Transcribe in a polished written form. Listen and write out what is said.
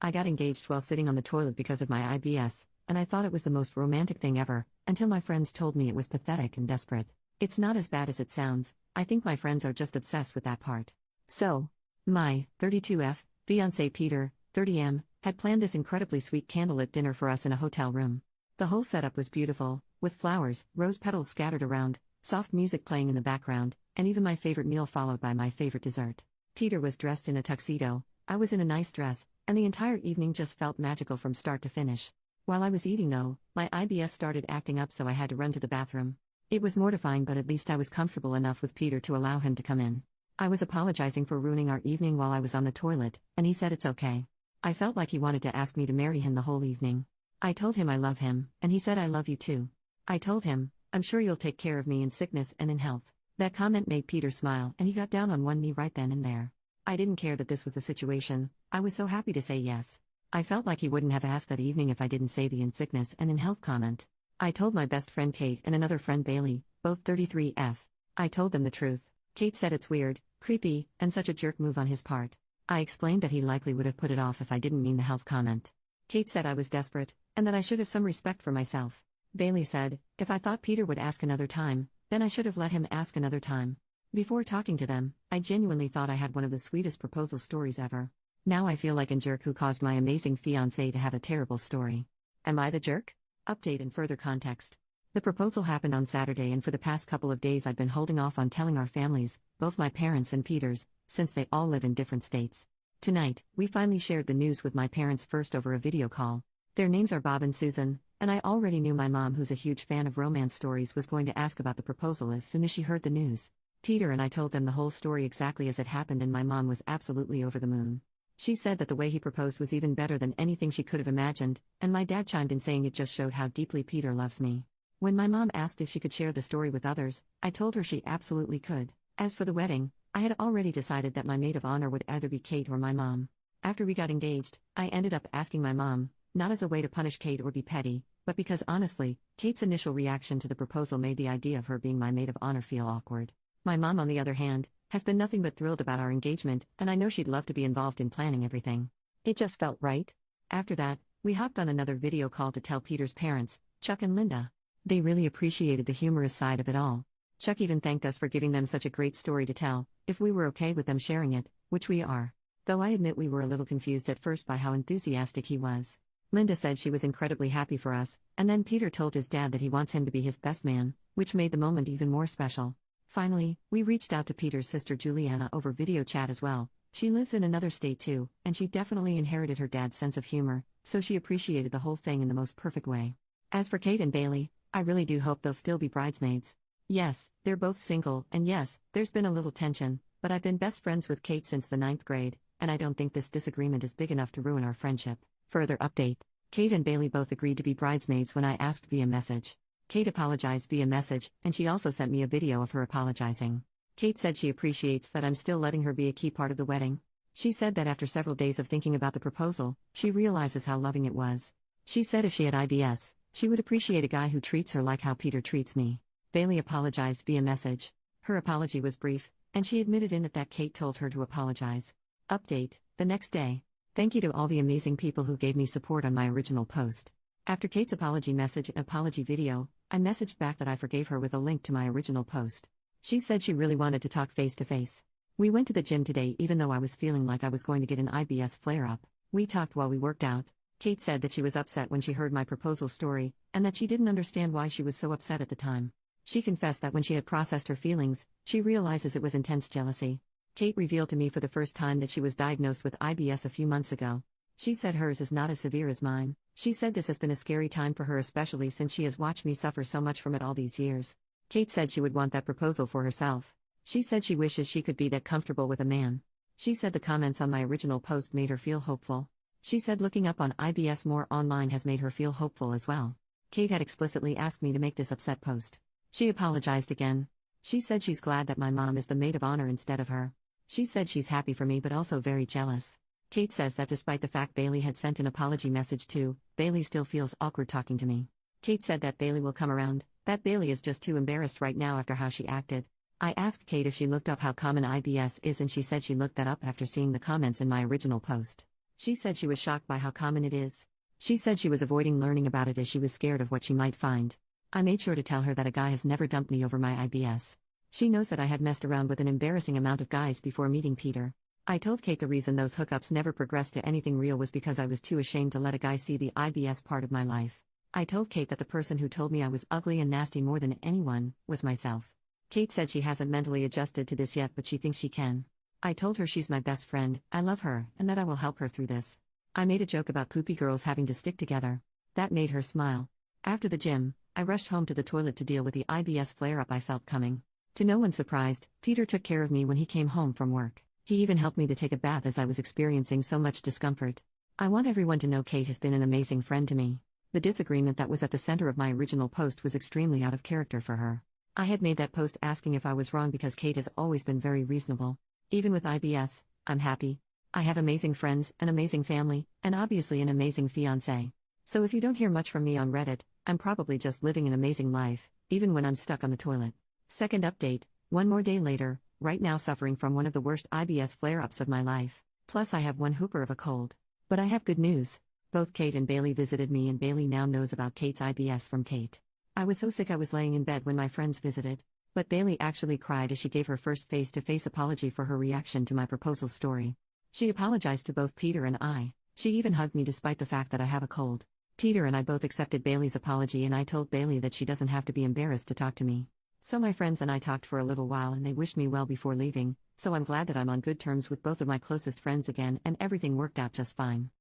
I got engaged while sitting on the toilet because of my IBS, and I thought it was the most romantic thing ever, until my friends told me it was pathetic and desperate. It's not as bad as it sounds. I think my friends are just obsessed with that part. So, my 32F fiancé Peter, 30M, had planned this incredibly sweet candlelit dinner for us in a hotel room. The whole setup was beautiful, with flowers, rose petals scattered around, soft music playing in the background, and even my favorite meal followed by my favorite dessert. Peter was dressed in a tuxedo, I was in a nice dress, and the entire evening just felt magical from start to finish. While I was eating though, my IBS started acting up, so I had to run to the bathroom. It was mortifying, but at least I was comfortable enough with Peter to allow him to come in. I was apologizing for ruining our evening while I was on the toilet, and he said it's okay. I felt like he wanted to ask me to marry him the whole evening. I told him I love him, and he said I love you too. I told him, I'm sure you'll take care of me in sickness and in health. That comment made Peter smile, and he got down on one knee right then and there. I didn't care that this was the situation. I was so happy to say yes. I felt like he wouldn't have asked that evening if I didn't say the in sickness and in health comment. I told my best friend Kate and another friend Bailey, both 33F. I told them the truth. Kate said it's weird, creepy, and such a jerk move on his part. I explained that he likely would have put it off if I didn't mean the health comment. Kate said I was desperate, and that I should have some respect for myself. Bailey said, if I thought Peter would ask another time, then I should have let him ask another time. Before talking to them, I genuinely thought I had one of the sweetest proposal stories ever. Now I feel like a jerk who caused my amazing fiancé to have a terrible story. Am I the jerk? Update and further context. The proposal happened on Saturday, and for the past couple of days I'd been holding off on telling our families, both my parents and Peter's, since they all live in different states. Tonight, we finally shared the news with my parents first over a video call. Their names are Bob and Susan, and I already knew my mom, who's a huge fan of romance stories, was going to ask about the proposal as soon as she heard the news. Peter and I told them the whole story exactly as it happened, and my mom was absolutely over the moon. She said that the way he proposed was even better than anything she could have imagined, and my dad chimed in saying it just showed how deeply Peter loves me. When my mom asked if she could share the story with others, I told her she absolutely could. As for the wedding, I had already decided that my maid of honor would either be Kate or my mom. After we got engaged, I ended up asking my mom, not as a way to punish Kate or be petty, but because honestly, Kate's initial reaction to the proposal made the idea of her being my maid of honor feel awkward. My mom, on the other hand, has been nothing but thrilled about our engagement, and I know she'd love to be involved in planning everything. It just felt right. After that, we hopped on another video call to tell Peter's parents, Chuck and Linda. They really appreciated the humorous side of it all. Chuck even thanked us for giving them such a great story to tell, if we were okay with them sharing it, which we are. Though I admit we were a little confused at first by how enthusiastic he was. Linda said she was incredibly happy for us, and then Peter told his dad that he wants him to be his best man, which made the moment even more special. Finally, we reached out to Peter's sister Juliana over video chat as well. She lives in another state too, and she definitely inherited her dad's sense of humor, so she appreciated the whole thing in the most perfect way. As for Kate and Bailey, I really do hope they'll still be bridesmaids. Yes, they're both single, and yes, there's been a little tension, but I've been best friends with Kate since the 9th grade, and I don't think this disagreement is big enough to ruin our friendship. Further update. Kate and Bailey both agreed to be bridesmaids when I asked via message. Kate apologized via message, and she also sent me a video of her apologizing. Kate said she appreciates that I'm still letting her be a key part of the wedding. She said that after several days of thinking about the proposal, she realizes how loving it was. She said if she had IBS, she would appreciate a guy who treats her like how Peter treats me. Bailey apologized via message. Her apology was brief, and she admitted in it that Kate told her to apologize. Update, the next day. Thank you to all the amazing people who gave me support on my original post. After Kate's apology message and apology video, I messaged back that I forgave her with a link to my original post. She said she really wanted to talk face to face. We went to the gym today even though I was feeling like I was going to get an IBS flare-up. We talked while we worked out. Kate said that she was upset when she heard my proposal story, and that she didn't understand why she was so upset at the time. She confessed that when she had processed her feelings, she realizes it was intense jealousy. Kate revealed to me for the first time that she was diagnosed with IBS a few months ago. She said hers is not as severe as mine. She said this has been a scary time for her, especially since she has watched me suffer so much from it all these years. Kate said she would want that proposal for herself. She said she wishes she could be that comfortable with a man. She said the comments on my original post made her feel hopeful. She said looking up on IBS more online has made her feel hopeful as well. Kate had explicitly asked me to make this upset post. She apologized again. She said she's glad that my mom is the maid of honor instead of her. She said she's happy for me but also very jealous. Kate says that despite the fact Bailey had sent an apology message too, Bailey still feels awkward talking to me. Kate said that Bailey will come around, that Bailey is just too embarrassed right now after how she acted. I asked Kate if she looked up how common IBS is, and she said she looked that up after seeing the comments in my original post. She said she was shocked by how common it is. She said she was avoiding learning about it as she was scared of what she might find. I made sure to tell her that a guy has never dumped me over my IBS. She knows that I had messed around with an embarrassing amount of guys before meeting Peter. I told Kate the reason those hookups never progressed to anything real was because I was too ashamed to let a guy see the IBS part of my life. I told Kate that the person who told me I was ugly and nasty more than anyone was myself. Kate said she hasn't mentally adjusted to this yet, but she thinks she can. I told her she's my best friend, I love her, and that I will help her through this. I made a joke about poopy girls having to stick together. That made her smile. After the gym, I rushed home to the toilet to deal with the IBS flare-up I felt coming. To no one's surprise, Peter took care of me when he came home from work. He even helped me to take a bath as I was experiencing so much discomfort. I want everyone to know Kate has been an amazing friend to me. The disagreement that was at the center of my original post was extremely out of character for her. I had made that post asking if I was wrong because Kate has always been very reasonable. Even with IBS, I'm happy. I have amazing friends, an amazing family, and obviously an amazing fiancé. So if you don't hear much from me on Reddit, I'm probably just living an amazing life, even when I'm stuck on the toilet. Second update, one more day later, right now suffering from one of the worst IBS flare-ups of my life. Plus I have one hooper of a cold. But I have good news. Both Kate and Bailey visited me, and Bailey now knows about Kate's IBS from Kate. I was so sick I was laying in bed when my friends visited. But Bailey actually cried as she gave her first face-to-face apology for her reaction to my proposal story. She apologized to both Peter and I. She even hugged me despite the fact that I have a cold. Peter and I both accepted Bailey's apology, and I told Bailey that she doesn't have to be embarrassed to talk to me. So my friends and I talked for a little while and they wished me well before leaving, so I'm glad that I'm on good terms with both of my closest friends again and everything worked out just fine.